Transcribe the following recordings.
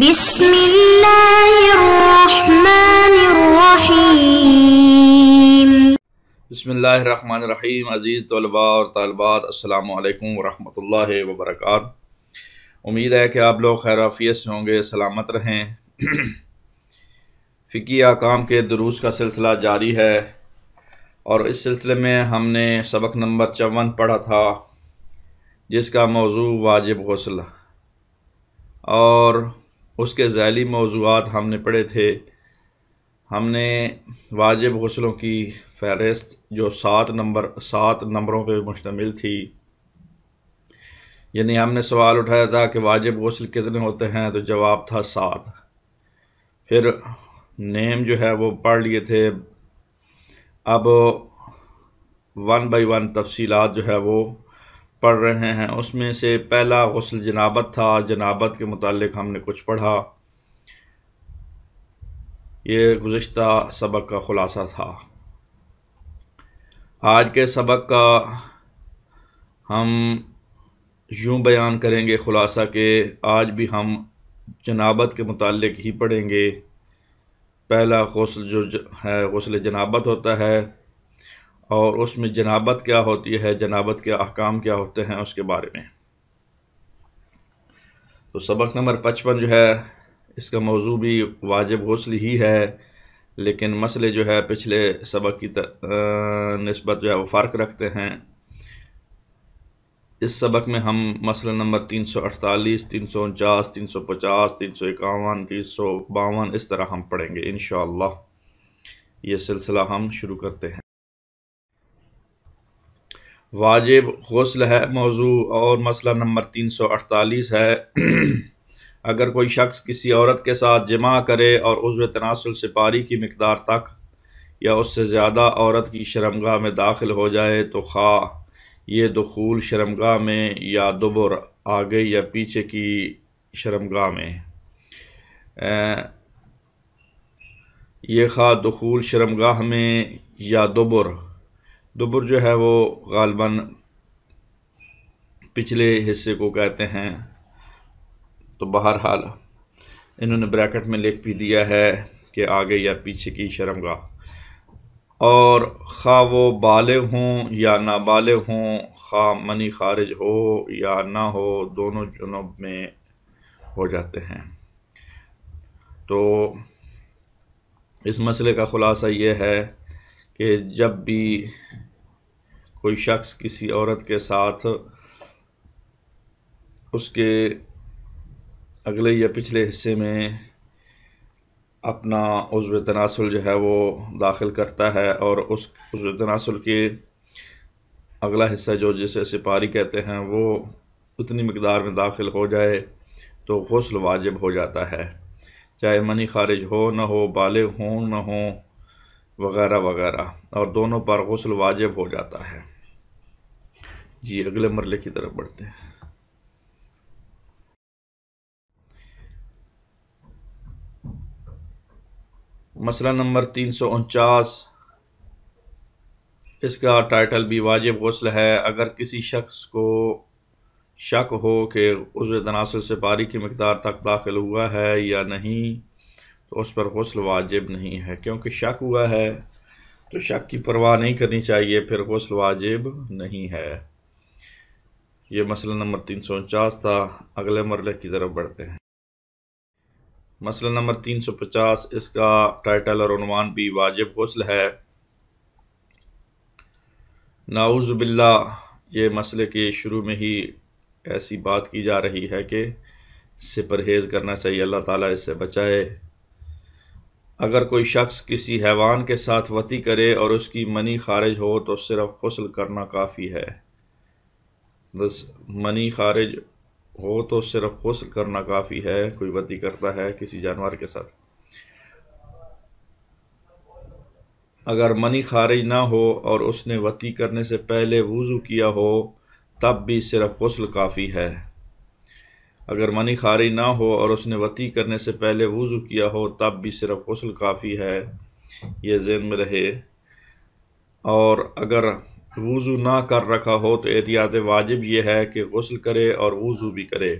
بسم اللہ الرحمن الرحیم۔ بسم اللہ الرحمن الرحیم۔ عزیز طلباء اور طالبات، السلام علیکم ورحمۃ اللہ وبرکاتہ۔ امید ہے کہ آپ لوگ خیر عافیت سے ہوں گے، سلامت رہیں۔ فقہی احکام کے دروس کا سلسلہ جاری ہے اور اس سلسلے میں ہم نے سبق نمبر 54 پڑھا تھا، جس کا موضوع واجب غسل، اور اس کے ذیلی موضوعات ہم نے پڑھے تھے۔ ہم نے واجب غسلوں کی فہرست جو 7 نمبروں پہ مشتمل تھی، یعنی ہم نے سوال اٹھایا تھا کہ واجب غسل کتنے ہوتے ہیں، تو جواب تھا 7۔ پھر نیم جو ہے وہ پڑھ لیے تھے۔ اب 1 بائی 1 تفصیلات جو ہے وہ پڑھ رہے ہیں۔ اس میں سے پہلا غسل جنابت تھا۔ جنابت کے متعلق ہم نے کچھ پڑھا، یہ گزشتہ سبق کا خلاصہ تھا۔ آج کے سبق کا ہم یوں بیان کریں گے خلاصہ کہ آج بھی ہم جنابت کے متعلق ہی پڑھیں گے۔ پہلا غسل جو ہے غسل جنابت ہوتا ہے، اور اس میں جنابت کیا ہوتی ہے، جنابت کے احکام کیا ہوتے ہیں، اس کے بارے میں۔ تو سبق نمبر 55 جو ہے، اس کا موضوع بھی واجب غسل ہی ہے، لیکن مسئلے جو ہے پچھلے سبق کی نسبت جو ہے وہ فرق رکھتے ہیں۔ اس سبق میں ہم مسئلہ نمبر 348، 349، 350، 351، 352 اس طرح ہم پڑھیں گے انشاءاللہ۔ یہ سلسلہ ہم شروع کرتے ہیں۔ واجب غسل ہے موضوع، اور مسئلہ نمبر 348 ہے، اگر کوئی شخص کسی عورت کے ساتھ جماع کرے اور عضو تناسل سے پاری کی مقدار تک یا اس سے زیادہ عورت کی شرمگاہ میں داخل ہو جائے تو خواہ یہ دخول شرمگاہ میں یا دبر، آگے یا پیچھے کی شرمگاہ میں، یہ خواہ دخول شرمگاہ میں یا دبر جو ہے وہ غالباً پچھلے حصے کو کہتے ہیں، تو بہرحال انہوں نے بریکٹ میں لکھ بھی دیا ہے کہ آگے یا پیچھے کی شرمگاہ، اور خواہ وہ بالغ ہوں یا نابالغ ہوں، خواہ منی خارج ہو یا نہ ہو، دونوں جنب میں ہو جاتے ہیں۔ تو اس مسئلے کا خلاصہ یہ ہے کہ جب بھی کوئی شخص کسی عورت کے ساتھ اس کے اگلے یا پچھلے حصے میں اپنا عضو تناسل جو ہے وہ داخل کرتا ہے، اور اس عضو تناسل کے اگلا حصہ جو جسے سپاری کہتے ہیں وہ اتنی مقدار میں داخل ہو جائے تو غسل واجب ہو جاتا ہے، چاہے منی خارج ہو نہ ہو، بالغ ہوں نہ ہو، وغیرہ وغیرہ، اور دونوں پر غسل واجب ہو جاتا ہے۔ جی اگلے مرحلے کی طرف بڑھتے ہیں۔ مسئلہ نمبر 349، اس کا ٹائٹل بھی واجب غسل ہے۔ اگر کسی شخص کو شک ہو کہ عضو تناسل سے پاری کی مقدار تک داخل ہوا ہے یا نہیں، تو اس پر غسل واجب نہیں ہے، کیونکہ شک ہوا ہے تو شک کی پرواہ نہیں کرنی چاہیے، پھر غسل واجب نہیں ہے۔ یہ مسئلہ نمبر 349 تھا۔ اگلے مرحلے کی طرف بڑھتے ہیں۔ مسئلہ نمبر 350، اس کا ٹائٹل اور عنوان بھی واجب غسل ہے۔ نعوذ باللہ، یہ مسئلے کے شروع میں ہی ایسی بات کی جا رہی ہے کہ اس سے پرہیز کرنا چاہیے، اللہ تعالیٰ اس سے بچائے۔ اگر کوئی شخص کسی حیوان کے ساتھ وطی کرے اور اس کی منی خارج ہو تو صرف غسل کرنا کافی ہے۔ بس منی خارج ہو تو صرف غسل کرنا کافی ہے۔ کوئی وطی کرتا ہے کسی جانور کے ساتھ، اگر منی خارج نہ ہو اور اس نے وطی کرنے سے پہلے وضو کیا ہو تب بھی صرف غسل کافی ہے۔ اگر منی خارج نہ ہو اور اس نے وطی کرنے سے پہلے وضو کیا ہو تب بھی صرف غسل کافی ہے، یہ ذہن میں رہے۔ اور اگر وضو نہ کر رکھا ہو تو احتیاط واجب یہ ہے کہ غسل کرے اور وضو بھی کرے۔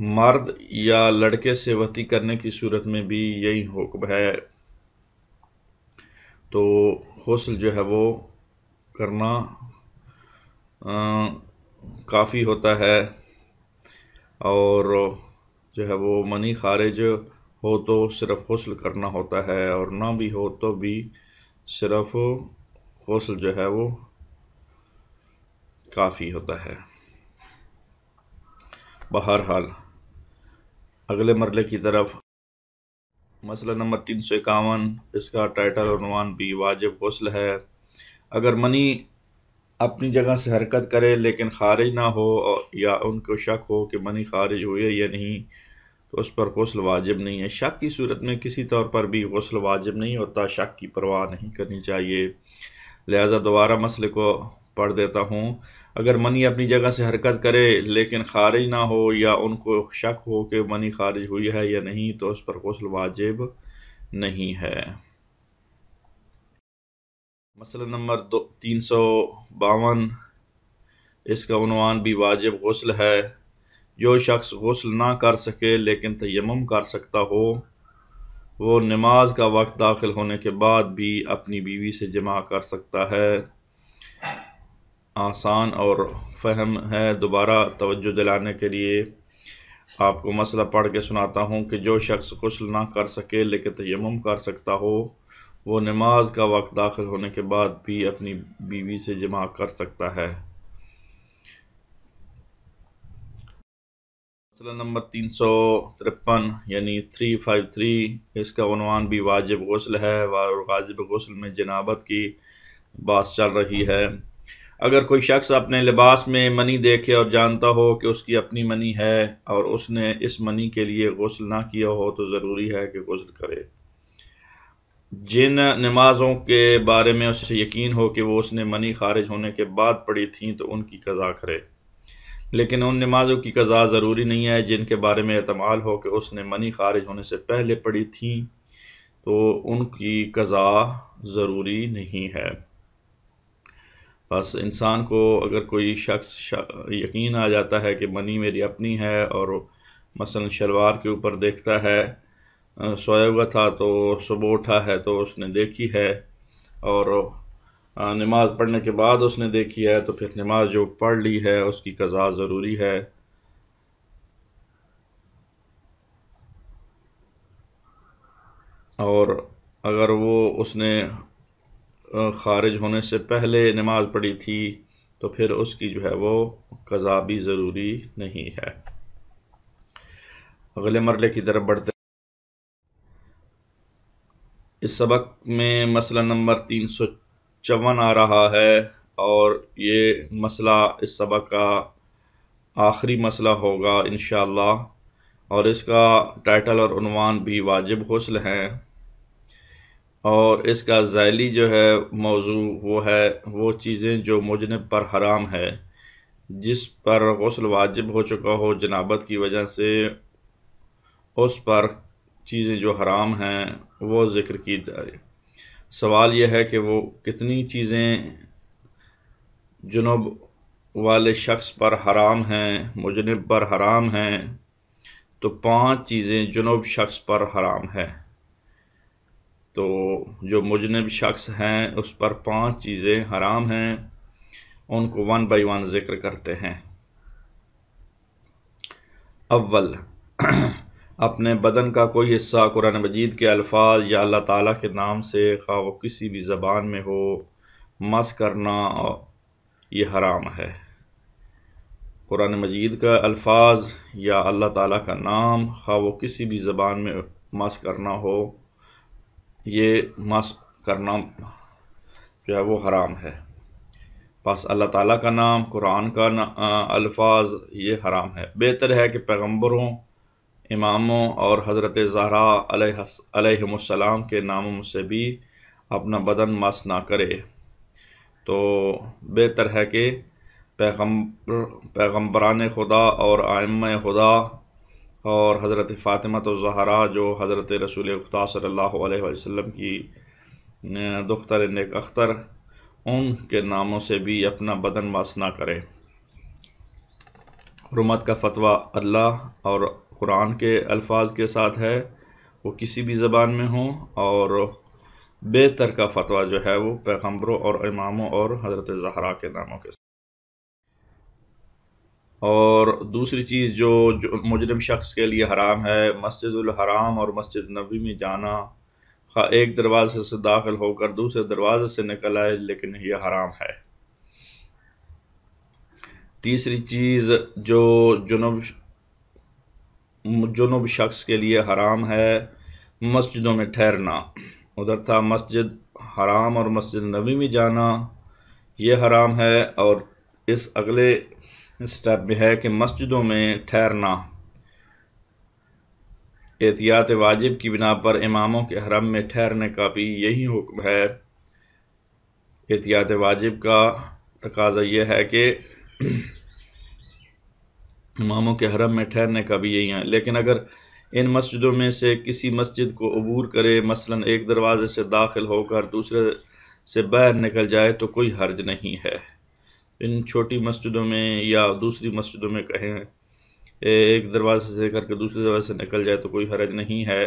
مرد یا لڑکے سے وطی کرنے کی صورت میں بھی یہی حکم ہے، تو غسل جو ہے وہ کرنا کافی ہوتا ہے، اور جو ہے وہ منی خارج ہو تو صرف غسل کرنا ہوتا ہے، اور نہ بھی ہو تو بھی صرف غسل جو ہے وہ کافی ہوتا ہے۔ بہرحال اگلے مرحلے کی طرف، مسئلہ نمبر 351، اس کا ٹائٹل اور عنوان بھی واجب غسل ہے۔ اگر منی اپنی جگہ سے حرکت کرے لیکن خارج نہ ہو، یا ان کو شک ہو کہ منی خارج ہوئی ہے یا نہیں، تو اس پر غسل واجب نہیں ہے۔ شک کی صورت میں کسی طور پر بھی غسل واجب نہیں ہوتا، شک کی پرواہ نہیں کرنی چاہیے۔ لہذا دوبارہ مسئلے کو پڑھ دیتا ہوں۔ اگر منی اپنی جگہ سے حرکت کرے لیکن خارج نہ ہو، یا ان کو شک ہو کہ منی خارج ہوئی ہے یا نہیں، تو اس پر غسل واجب نہیں ہے۔ مسئلہ نمبر 352، اس کا عنوان بھی واجب غسل ہے۔ جو شخص غسل نہ کر سکے لیکن تیمم کر سکتا ہو، وہ نماز کا وقت داخل ہونے کے بعد بھی اپنی بیوی سے جماع کر سکتا ہے۔ آسان اور فہم ہے، دوبارہ توجہ دلانے کے لیے آپ کو مسئلہ پڑھ کے سناتا ہوں کہ جو شخص غسل نہ کر سکے لیکن تیمم کر سکتا ہو، وہ نماز کا وقت داخل ہونے کے بعد بھی اپنی بیوی سے جماع کر سکتا ہے۔ مسئلہ نمبر 353 یعنی 353، اس کا عنوان بھی واجب غسل ہے، اور واجب غسل میں جنابت کی بات چل رہی ہے۔ اگر کوئی شخص اپنے لباس میں منی دیکھے اور جانتا ہو کہ اس کی اپنی منی ہے، اور اس نے اس منی کے لیے غسل نہ کیا ہو، تو ضروری ہے کہ غسل کرے۔ جن نمازوں کے بارے میں اسے یقین ہو کہ وہ اس نے منی خارج ہونے کے بعد پڑھی تھیں، تو ان کی قضا کرے، لیکن ان نمازوں کی قضا ضروری نہیں ہے جن کے بارے میں احتمال ہو کہ اس نے منی خارج ہونے سے پہلے پڑھی تھیں، تو ان کی قضا ضروری نہیں ہے۔ بس انسان کو اگر کوئی شخص یقین آ جاتا ہے کہ منی میری اپنی ہے، اور مثلا شلوار کے اوپر دیکھتا ہے، سویا ہوا تھا تو صبح اٹھا ہے تو اس نے دیکھی ہے، اور نماز پڑھنے کے بعد اس نے دیکھی ہے، تو پھر نماز جو پڑھ لی ہے اس کی قضا ضروری ہے۔ اور اگر وہ اس نے خارج ہونے سے پہلے نماز پڑھی تھی، تو پھر اس کی جو ہے وہ قضا بھی ضروری نہیں ہے۔ اگلے مرحلے کی طرف بڑھتے ہیں۔ اس سبق میں مسئلہ نمبر 354 آ رہا ہے، اور یہ مسئلہ اس سبق کا آخری مسئلہ ہوگا انشاءاللہ، اور اس کا ٹائٹل اور عنوان بھی واجب غسل ہے، اور اس کا ذیلی جو ہے موضوع وہ ہے وہ چیزیں جو مجنب پر حرام ہے، جس پر غسل واجب ہو چکا ہو جنابت کی وجہ سے، اس پر چیزیں جو حرام ہیں وہ ذکر کی جائے۔ سوال یہ ہے کہ وہ کتنی چیزیں جنوب والے شخص پر حرام ہیں، مجنب پر حرام ہیں، تو 5 چیزیں جنوب شخص پر حرام ہیں۔ تو جو مجنب شخص ہیں اس پر 5 چیزیں حرام ہیں، ان کو 1 بائی 1 ذکر کرتے ہیں۔ اول، اپنے بدن کا کوئی حصہ قرآن مجید کے الفاظ یا اللہ تعالیٰ کے نام سے، خواہ وہ کسی بھی زبان میں ہو، مس کرنا یہ حرام ہے۔ قرآن مجید کا الفاظ یا اللہ تعالیٰ کا نام، خواہ وہ کسی بھی زبان میں مس کرنا ہو، یہ مس کرنا جو ہے وہ حرام ہے۔ بس اللہ تعالیٰ کا نام، قرآن کا الفاظ یہ حرام ہے۔ بہتر ہے کہ پیغمبروں، اماموں اور حضرت زہرا علیہم السلام کے ناموں سے بھی اپنا بدن مس نہ کرے۔ تو بہتر ہے کہ پیغمبران خدا اور ائمہ خدا اور حضرت فاطمہ الزہرا جو حضرت رسول خدا صلی اللہ علیہ وسلم کی دختر نیک اختر، ان کے ناموں سے بھی اپنا بدن مس نہ کرے۔ حرمت کا فتویٰ اللہ اور قرآن کے الفاظ کے ساتھ ہے، وہ کسی بھی زبان میں ہوں، اور بہتر کا فتویٰ جو ہے وہ پیغمبروں اور اماموں اور حضرت زہرا کے ناموں کے ساتھ۔ اور دوسری چیز جو مجرم شخص کے لیے حرام ہے، مسجد الحرام اور مسجد نبوی میں جانا، خواہ ایک دروازے سے داخل ہو کر دوسرے دروازے سے نکل آئے، لیکن یہ حرام ہے۔ تیسری چیز جو جنوب شخص کے لیے حرام ہے، مسجدوں میں ٹھہرنا۔ ادھر تھا مسجد حرام اور مسجد نبوی میں جانا، یہ حرام ہے، اور اس اگلے سٹیپ میں ہے کہ مسجدوں میں ٹھہرنا احتیاط واجب کی بنا پر اماموں کے حرم میں ٹھہرنے کا بھی یہی حکم ہے۔ احتیاط واجب کا تقاضا یہ ہے کہ اماموں کے حرم میں ٹھہرنے کا بھی یہی ہے، لیکن اگر ان مسجدوں میں سے کسی مسجد کو عبور کرے، مثلا ایک دروازے سے داخل ہو کر دوسرے سے باہر نکل جائے تو کوئی حرج نہیں ہے۔ ان چھوٹی مسجدوں میں یا دوسری مسجدوں میں کہیں ایک دروازے سے کر کے دوسرے دروازے سے نکل جائے تو کوئی حرج نہیں ہے،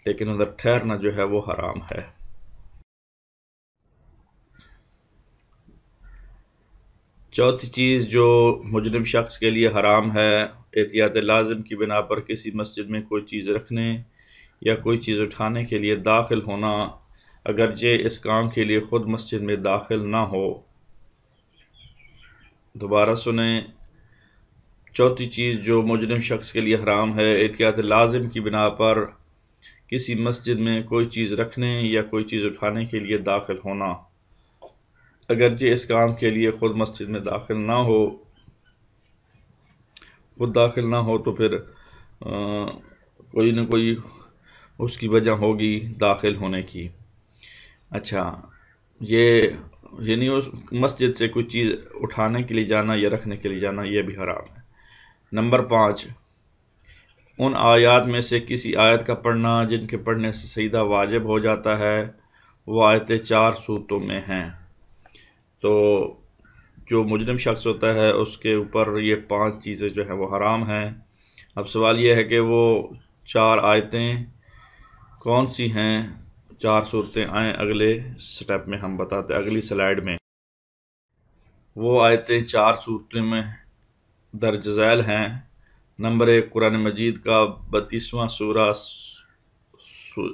لیکن ادھر ٹھہرنا جو ہے وہ حرام ہے۔ چوتھی چیز جو مجرم شخص کے لیے حرام ہے، احتیاط لازم کی بنا پر کسی مسجد میں کوئی چیز رکھنے یا کوئی چیز اٹھانے کے لیے داخل ہونا، اگرچہ اس کام کے لیے خود مسجد میں داخل نہ ہو۔ دوبارہ سنیں، چوتھی چیز جو مجرم شخص کے لیے حرام ہے، احتیاط لازم کی بنا پر کسی مسجد میں کوئی چیز رکھنے یا کوئی چیز اٹھانے کے لیے داخل ہونا، اگرچہ اس کام کے لیے خود مسجد میں داخل نہ ہو۔ خود داخل نہ ہو تو پھر کوئی نہ کوئی اس کی وجہ ہوگی داخل ہونے کی۔ اچھا، یہ یعنی اس مسجد سے کوئی چیز اٹھانے کے لیے جانا یا رکھنے کے لیے جانا، یہ بھی حرام ہے۔ نمبر 5، ان آیات میں سے کسی آیت کا پڑھنا جن کے پڑھنے سے سجدہ واجب ہو جاتا ہے، وہ آیتیں 4 صورتوں میں ہیں۔ تو جو مجرم شخص ہوتا ہے اس کے اوپر یہ 5 چیزیں جو ہیں وہ حرام ہیں۔ اب سوال یہ ہے کہ وہ 4 آیتیں کون سی ہیں؟ 4 صورتیں آئیں اگلے سٹیپ میں ہم بتاتے ہیں، اگلی سلائیڈ میں۔ وہ آیتیں 4 صورتوں میں درج ذیل ہیں۔ نمبر 1، قرآن مجید کا 32واں سورہ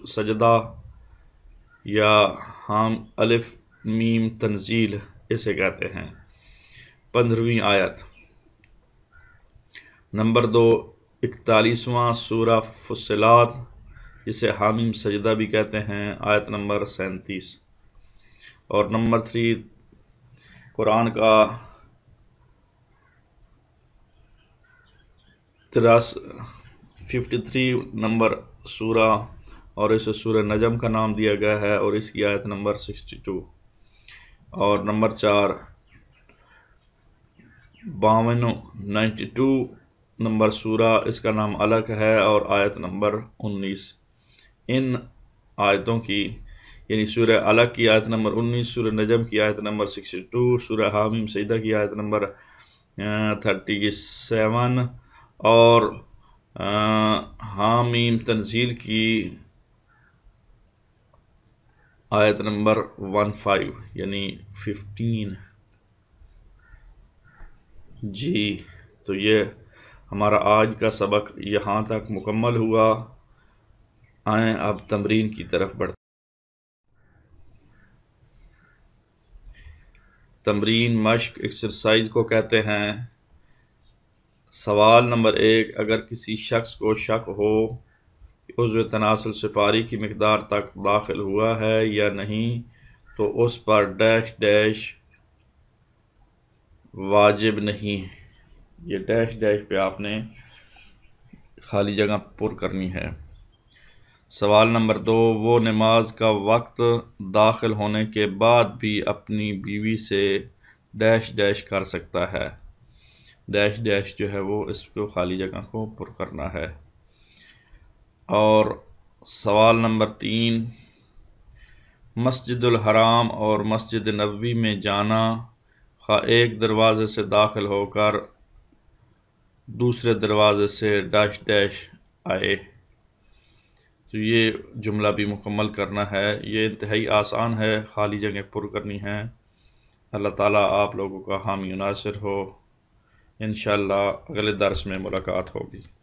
سجدہ یا الف میم تنزیل اسے کہتے ہیں، 15ویں آیت۔ نمبر 2، 41واں سورہ فصلات جسے حامیم سجدہ بھی کہتے ہیں، آیت نمبر 37۔ اور نمبر 3، قرآن کا 53 نمبر سورہ، اور اسے سورہ نجم کا نام دیا گیا ہے، اور اس کی آیت نمبر 62۔ اور نمبر 4، 92 نمبر سورہ، اس کا نام الگ ہے، اور آیت نمبر 19۔ ان آیتوں کی یعنی سورہ الگ کی آیت نمبر 19، سورہ نجم کی آیت نمبر 62، سورہ حامیم سجدہ کی آیت نمبر 37، اور حامیم تنزیل کی آیت نمبر 15 یعنی 15۔ جی، تو یہ ہمارا آج کا سبق یہاں تک مکمل ہوا۔ آئیں اب تمرین کی طرف بڑھتے۔ تمرین مشق ایکسرسائز کو کہتے ہیں۔ سوال نمبر 1، اگر کسی شخص کو شک ہو کہ عضو تناسل سپاری کی مقدار تک داخل ہوا ہے یا نہیں تو اس پر ڈیش ڈیش واجب نہیں۔ یہ ڈیش ڈیش پہ آپ نے خالی جگہ پر کرنی ہے۔ سوال نمبر 2، وہ نماز کا وقت داخل ہونے کے بعد بھی اپنی بیوی سے ڈیش ڈیش کر سکتا ہے۔ ڈیش ڈیش جو ہے وہ اس کو خالی جگہ کو پر کرنا ہے۔ اور سوال نمبر 3، مسجد الحرام اور مسجد نبوی میں جانا، خواہ ایک دروازے سے داخل ہو کر دوسرے دروازے سے ڈیش ڈیش آئے۔ تو یہ جملہ بھی مکمل کرنا ہے۔ یہ انتہائی آسان ہے، خالی جگہ پر کرنی ہے۔ اللہ تعالیٰ آپ لوگوں کا حامی و ناصر ہو۔ انشاءاللہ اگلے درس میں ملاقات ہوگی۔